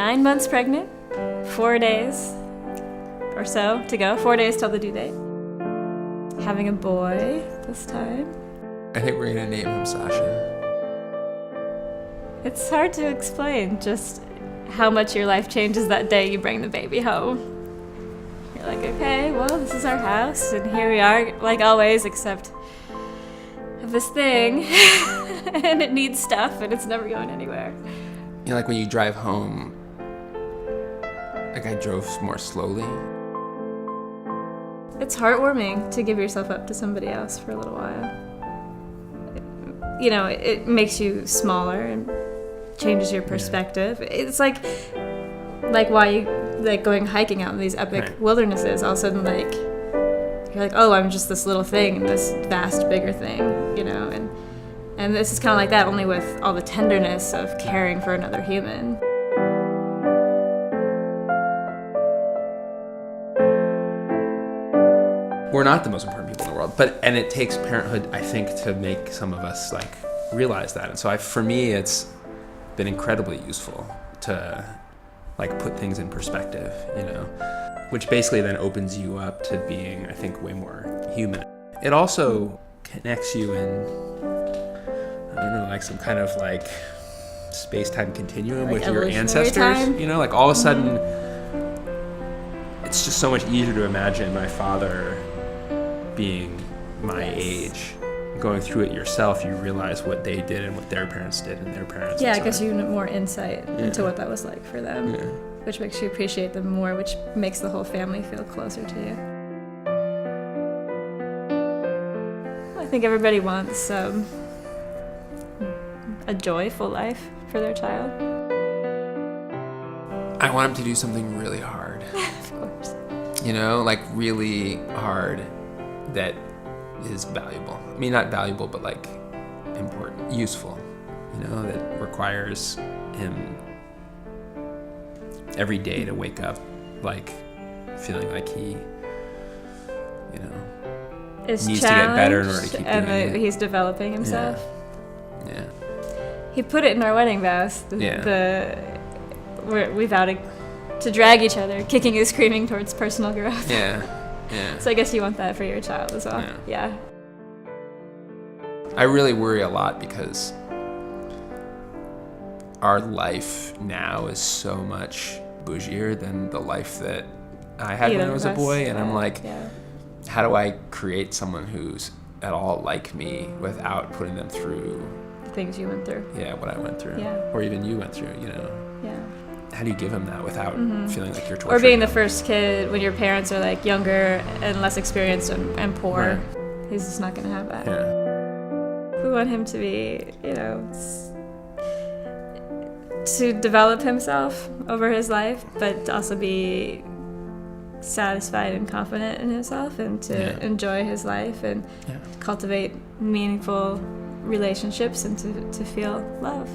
9 months pregnant, 4 days or so to go, 4 days till the due date. Having a boy this time. I think we're going to name him Sasha. It's hard to explain just how much your life changes that day you bring the baby home. You're like, okay, well, this is our house, and here we are, like always, except of this thing, and it needs stuff, and it's never going anywhere. You know, like when you drive home, like I drove more slowly. It's heartwarming to give yourself up to somebody else for a little while. It makes you smaller and changes your perspective. It's like why you like going hiking out in these epic wildernesses. All of a sudden, like you're like, oh, I'm just this little thing in this vast, bigger thing, and this is kind of like that, only with all the tenderness of caring for another human. We're not the most important people in the world, and it takes parenthood, I think, to make some of us like realize that. And so for me, it's been incredibly useful to like put things in perspective, which basically then opens you up to being, I think, way more human. It also connects you in, I don't know, like some kind of like space-time continuum like with your ancestors. Time. Like all of a sudden, it's just so much easier to imagine my father being my age. Going through it yourself, you realize what they did and what their parents did and their parents. Yeah, it gives you more insight into what that was like for them, which makes you appreciate them more, which makes the whole family feel closer to you. I think everybody wants a joyful life for their child. I want him to do something really hard. Of course. Like really hard that is valuable. I mean, not valuable, but like important, useful, that requires him every day to wake up like feeling like he, is needs to get better in order to keep doing it. He's developing himself. Yeah. He put it in our wedding vows. We vowed to drag each other, kicking and screaming towards personal growth. Yeah. So I guess you want that for your child as well. Yeah. I really worry a lot because our life now is so much bougier than the life that I had when I was a boy. And I'm like, how do I create someone who's at all like me without putting them through the things you went through? Yeah, what I went through. Yeah. Or even you went through, Yeah. How do you give him that without feeling like you're torturing Or being him? the first kid when your parents are like younger and less experienced and poor. Right. He's just not going to have that. Yeah. We want him to be, to develop himself over his life, but to also be satisfied and confident in himself and to enjoy his life and cultivate meaningful relationships and to feel love.